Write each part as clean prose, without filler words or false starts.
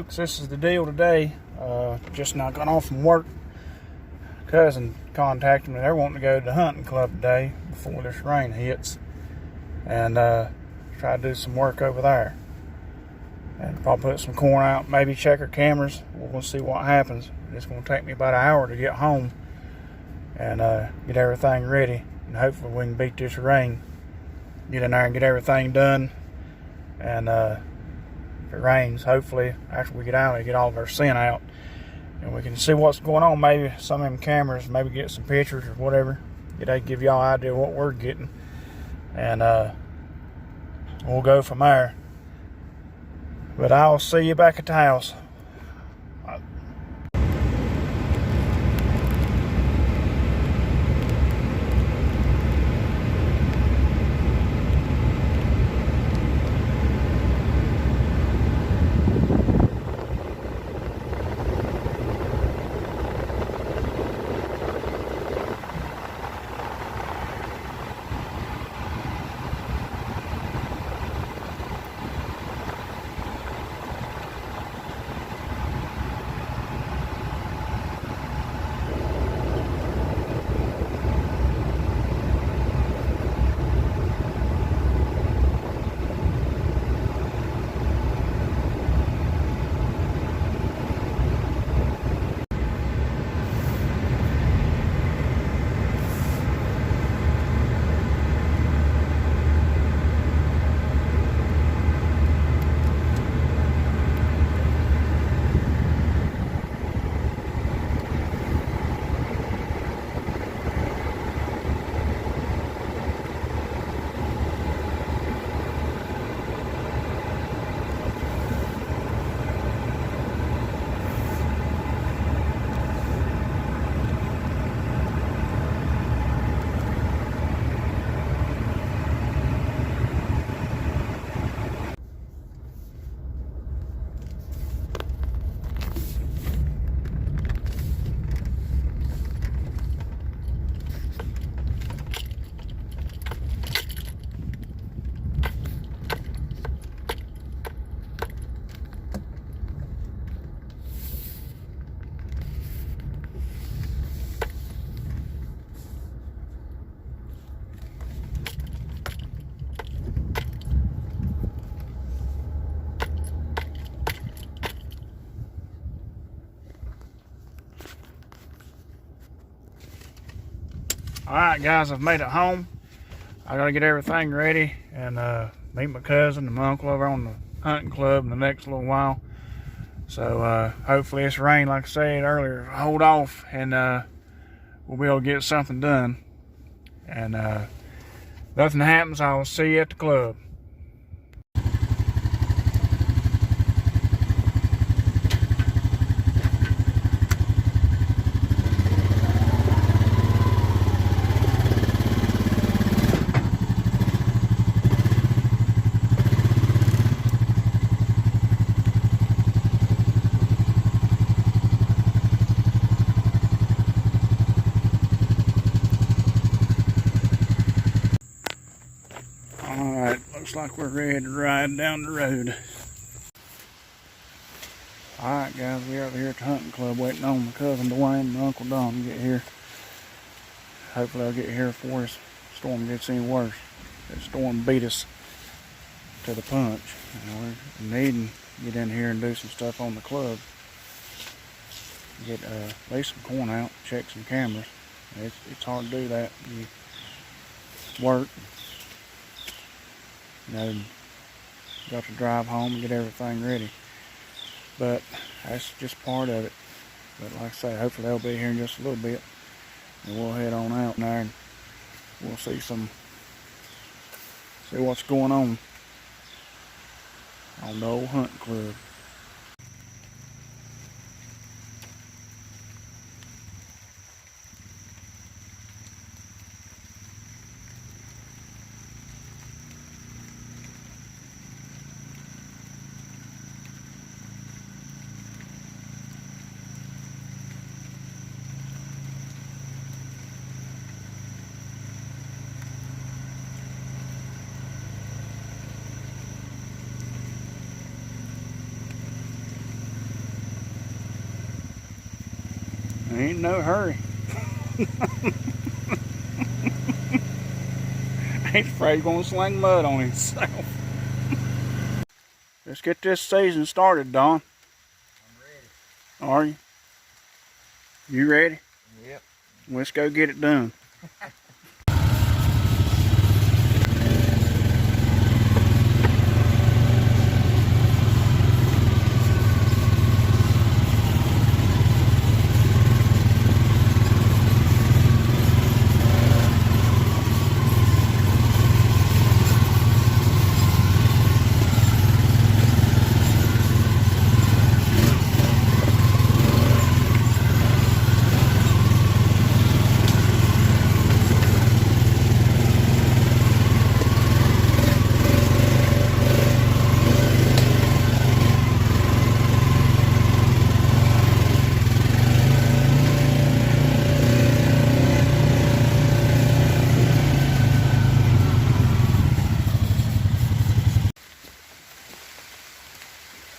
folks, this is the deal today. Just not got off from work. Cousin contacted me. They're wanting to go to the hunting club today before this rain hits, and try to do some work over there. And probably put some corn out, maybe check our cameras. We'll see what happens. It's going to take me about an hour to get home and get everything ready, and hopefully we can beat this rain. Get in there and get everything done, and if it rains, hopefully after we get out and get all of our scent out, and we can see what's going on. Maybe some of them cameras, maybe get some pictures or whatever. They give y'all an idea what we're getting, and we'll go from there. But I'll see you back at the house. Alright guys, I've made it home. I gotta get everything ready and meet my cousin and my uncle over on the hunting club in the next little while. So hopefully this rain, like I said earlier, hold off, and we'll be able to get something done. And nothing happens, I'll see you at the club. Alright, looks like we're ready to ride down the road. Alright guys, we're over here at the hunting club waiting on my cousin Dwayne and my Uncle Don to get here. Hopefully they'll get here before this storm gets any worse. The storm beat us to the punch. We're needing to get in here and do some stuff on the club. Get lay some corn out, check some cameras. It's hard to do that. You work. Got to drive home and get everything ready, but that's just part of it. But like I say, hopefully they'll be here in just a little bit, and we'll head on out there and we'll see what's going on the old hunting club. Ain't no hurry. Ain't afraid he's gonna sling mud on himself. Let's get this season started, Don. I'm ready. Are you? You ready? Yep. Let's go get it done.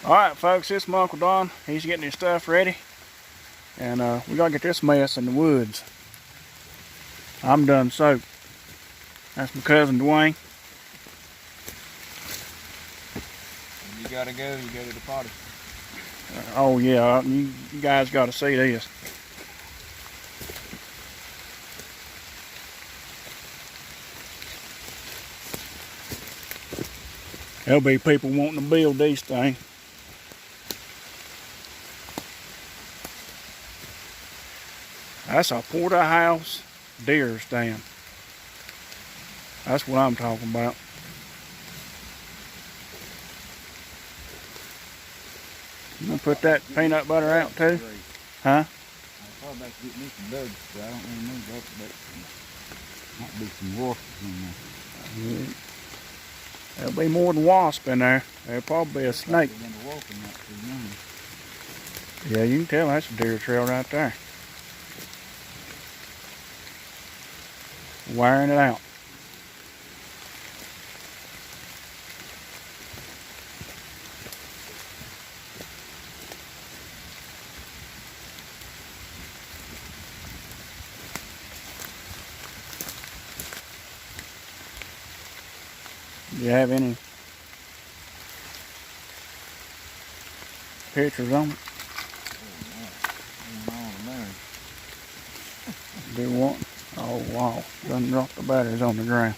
Alright folks, this is my Uncle Don. He's getting his stuff ready. And we gotta get this mess in the woods. I'm done soaked. That's my cousin Dwayne. When you gotta go, you go to the potty. Oh yeah, you guys gotta see this. There'll be people wanting to build these things. That's a porterhouse deer stand. That's what I'm talking about. You gonna put that peanut butter out too? Huh? I'll probably have to get me some bugs, but I don't really know that, but might be some wasps in there. Yeah. There'll be more than wasp in there. There'll probably be a snake. Yeah, you can tell that's a deer trail right there. Wiring it out. Do you have any pictures on it? Do what? Oh wow, done dropped the batteries on the ground.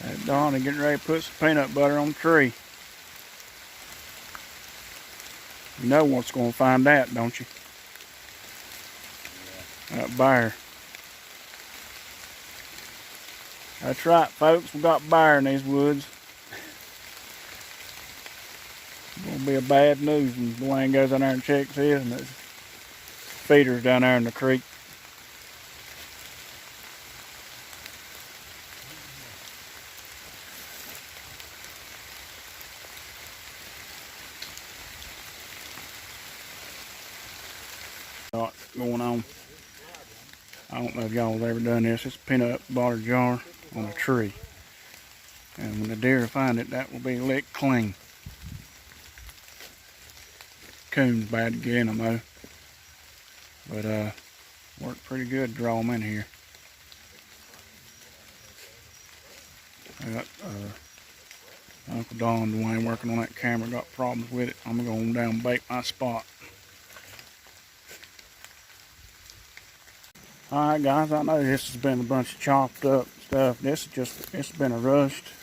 That Donnie getting ready to put some peanut butter on the tree. You know what's going to find that, don't you? Yeah. That bear. That's right, folks. We got bear in these woods. It's going to be a bad news when Dwayne goes down there and checks his, and there's feeders down there in the creek. What's going on? I don't know if y'all have ever done this. It's a peanut butter jar on a tree. And when the deer find it, that will be licked clean. Coon's bad to get in them though. But worked pretty good to draw them in here. I got Uncle Don and Dwayne working on that camera, got problems with it. I'm gonna go on down and bake my spot. Alright guys, I know this has been a bunch of chopped up stuff. It's been a rushed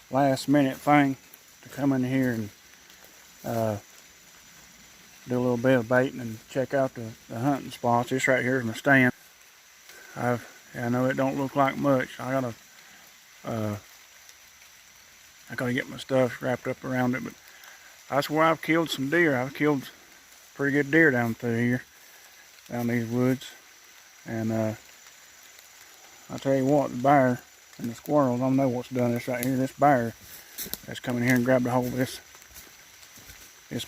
last minute thing to come in here and do a little bit of baiting and check out the hunting spots. This right here is my stand. I know it don't look like much. I gotta get my stuff wrapped up around it, but that's where I've killed some deer. I've killed pretty good deer down through here, down these woods. And I tell you what, the bear and the squirrels, I don't know what's done this right here. This bear that's coming here and grabbed a hold of this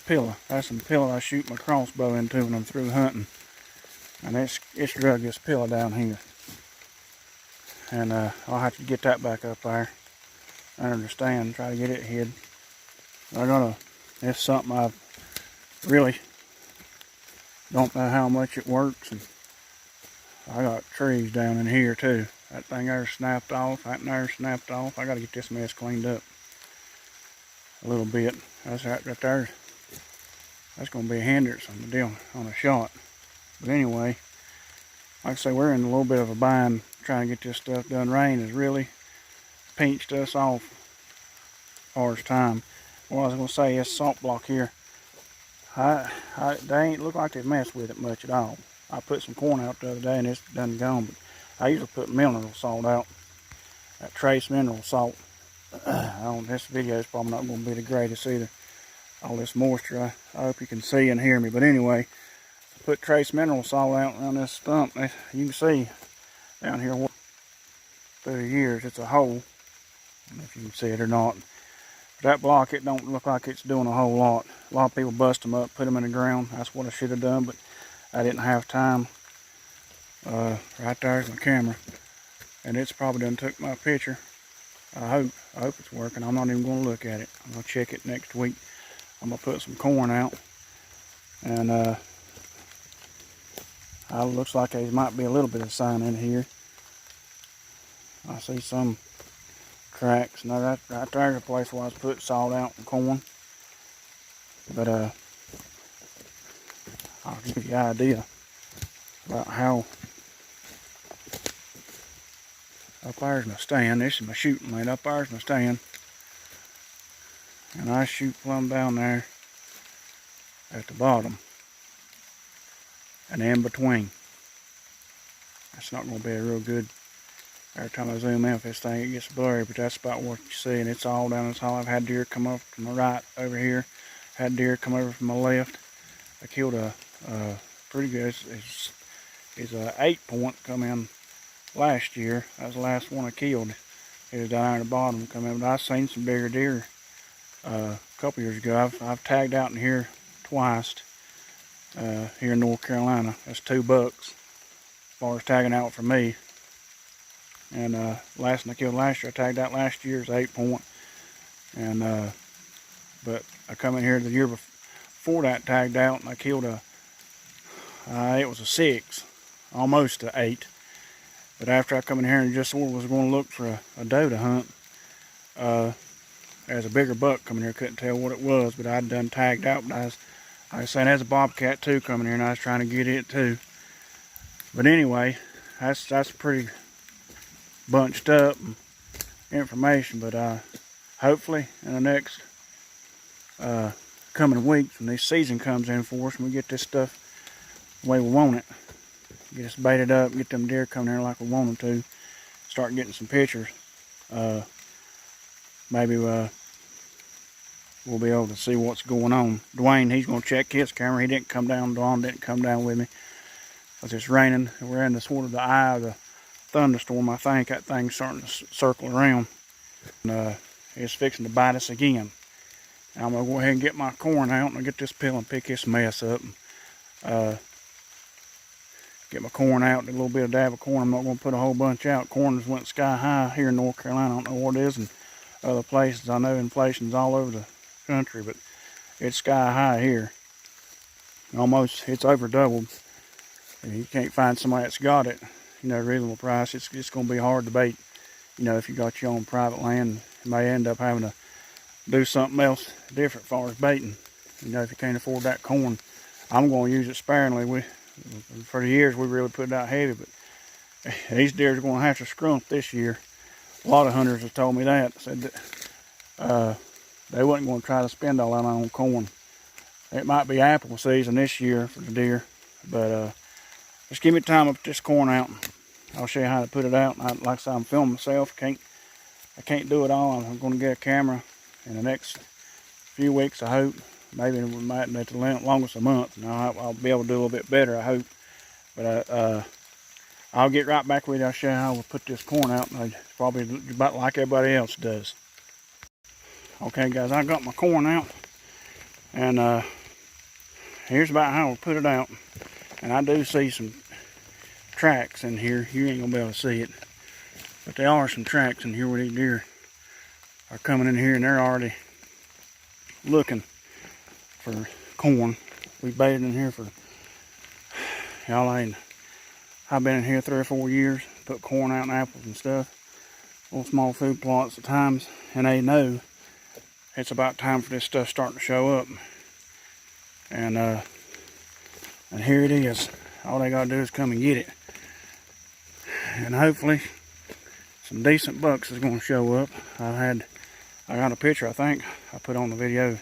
pillow. That's some pillow I shoot my crossbow into when I'm through hunting. And it's drug this pillow down here. and I'll have to get that back up there. I understand, try to get it hid. It's something I really don't know how much it works, and I got trees down in here too. That thing there snapped off, that there snapped off. I gotta get this mess cleaned up a little bit. That's right there. That's gonna be a hindrance on the deal, on a shot. But anyway, like I say, we're in a little bit of a bind trying to get this stuff done. Rain has really pinched us off as far as time. What I was gonna say, this salt block here, they ain't look like they've messed with it much at all. I put some corn out the other day and it's done gone, but I usually put mineral salt out, that trace mineral salt. This video is probably not going to be the greatest either. All this moisture, I hope you can see and hear me. But anyway, I put trace mineral salt out on this stump. You can see down here through the years, it's a hole. I don't know if you can see it or not. But that block, it don't look like it's doing a whole lot. A lot of people bust them up, put them in the ground. That's what I should have done, but I didn't have time. Right there's my camera, and it's probably done took my picture. I hope it's working. I'm not even going to look at it. I'm going to check it next week. I'm going to put some corn out, and it looks like there might be a little bit of sign in here. I see some cracks. Now that right there's a place where I was putting salt out and corn. But I'll give you an idea about how. Up there's my stand. This is my shooting lane. Up there's my stand. And I shoot plumb down there at the bottom. And in between. That's not going to be a real good. Every time I zoom in with this thing, it gets blurry, but that's about what you see. And it's all down this hall. I've had deer come up from my right over here. Had deer come over from my left. I killed a pretty good. It's a 8-point come in last year. That was the last one I killed. It was down there at the bottom come in. But I've seen some bigger deer a couple years ago. I've tagged out in here twice here in North Carolina. That's 2 bucks as far as tagging out for me. And last one I killed last year, I tagged out last year's 8-point. And but I come in here the year before that, tagged out, and I killed it was a 6, almost a 8. But after I come in here and just sort of was going to look for a doe to hunt, there's a bigger buck coming here. Couldn't tell what it was, but I'd done tagged out. But I was saying there's a bobcat too coming here, and I was trying to get it too. But anyway, that's pretty bunched up information. But hopefully in the next coming weeks, when this season comes in for us, and we get this stuff the way we want it, get us baited up, get them deer coming here like we want them to, start getting some pictures. Maybe we'll be able to see what's going on. Dwayne, he's going to check his camera. He didn't come down. Dawn didn't come down with me because it's raining. We're in the sort of the eye of the thunderstorm. I think that thing's starting to circle around. And it's fixing to bite us again. Now I'm going to go ahead and get my corn out and get this pill and pick this mess up. Get my corn out, a little bit of dab of corn. I'm not going to put a whole bunch out. Corn has went sky high here in North Carolina. I don't know what it is in other places. I know inflation's all over the country, but it's sky high here. Almost, it's over doubled. If you can't find somebody that's got it, reasonable price, it's going to be hard to bait. If you got your own private land, you may end up having to do something else different as far as baiting. If you can't afford that corn, I'm going to use it sparingly. For the years, we really put it out heavy, but these deer are going to have to scrump this year. A lot of hunters have told me that. Said that they wasn't going to try to spend all that on corn. It might be apple season this year for the deer, but just give me time to put this corn out. I'll show you how to put it out. Like I said, I'm filming myself. I can't do it all. I'm going to get a camera in the next few weeks, I hope. Maybe we might at the longest a month. Now I'll be able to do a little bit better, I hope. But I'll get right back with you. I'll show you how we'll put this corn out. And it's probably about like everybody else does. Okay, guys, I got my corn out, and here's about how we'll put it out. And I do see some tracks in here. You ain't gonna be able to see it. But there are some tracks in here where these deer are coming in here, and they're already looking for corn. We baited in here for, y'all ain't, I've been in here 3 or 4 years, put corn out and apples and stuff, little small food plots at times, and they know it's about time for this stuff starting to show up. And here it is. All they gotta do is come and get it. And hopefully some decent bucks is gonna show up. I got a picture, I think I put on the video,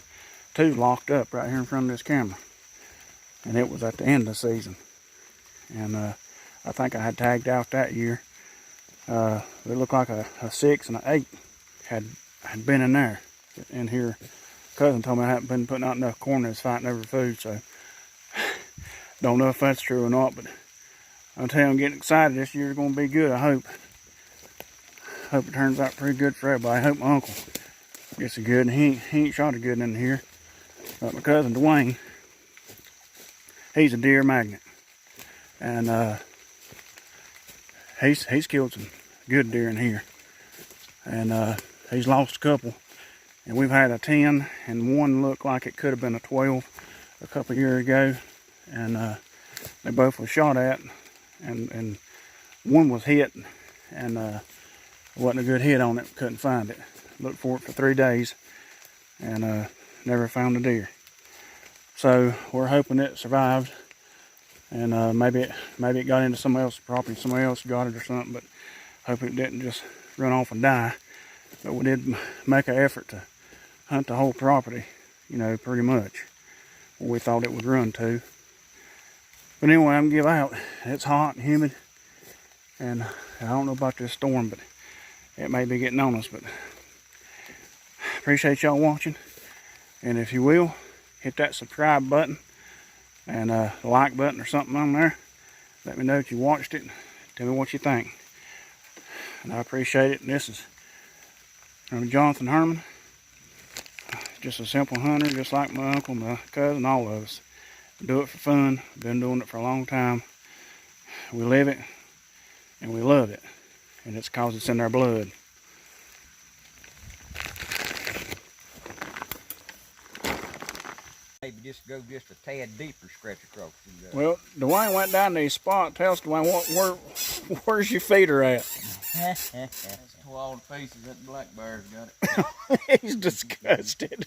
2 locked up right here in front of this camera. And it was at the end of the season. And I think I had tagged out that year. It looked like a 6 and an 8 had been in there. In here, cousin told me I hadn't been putting out enough corn and it's fighting over food, so don't know if that's true or not, but I'll tell you, I'm getting excited. This year's gonna be good, I hope. Hope it turns out pretty good for everybody. I hope my uncle gets a good, and he ain't shot a good in here. But my cousin Dwayne, he's a deer magnet. And he's killed some good deer in here. And he's lost a couple. And we've had a 10, and one looked like it could have been a 12 a couple of years ago. And they both were shot at, and one was hit, and wasn't a good hit on it. Couldn't find it. Looked for it for 3 days, and never found a deer. So we're hoping it survived, and maybe it got into somebody else's property, somebody else got it or something. But hope it didn't just run off and die. But we did make an effort to hunt the whole property, you know, pretty much where we thought it would run to. But anyway, I'm gonna give out. It's hot and humid, and I don't know about this storm, but it may be getting on us. But appreciate y'all watching, and if you will, hit that subscribe button and the like button or something on there. Let me know if you watched it. Tell me what you think, and I appreciate it. And this is from Jonathan Herman. Just a simple hunter, just like my uncle, my cousin, all of us. Do it for fun. Been doing it for a long time. We live it and we love it, and it's cause it's in our blood. Maybe just go just a tad deeper, scratch across. Well, Dwayne went down to his spot. Tell us, Dwayne, where's your feeder at? That's to all the pieces that black bear's got it. He's disgusted.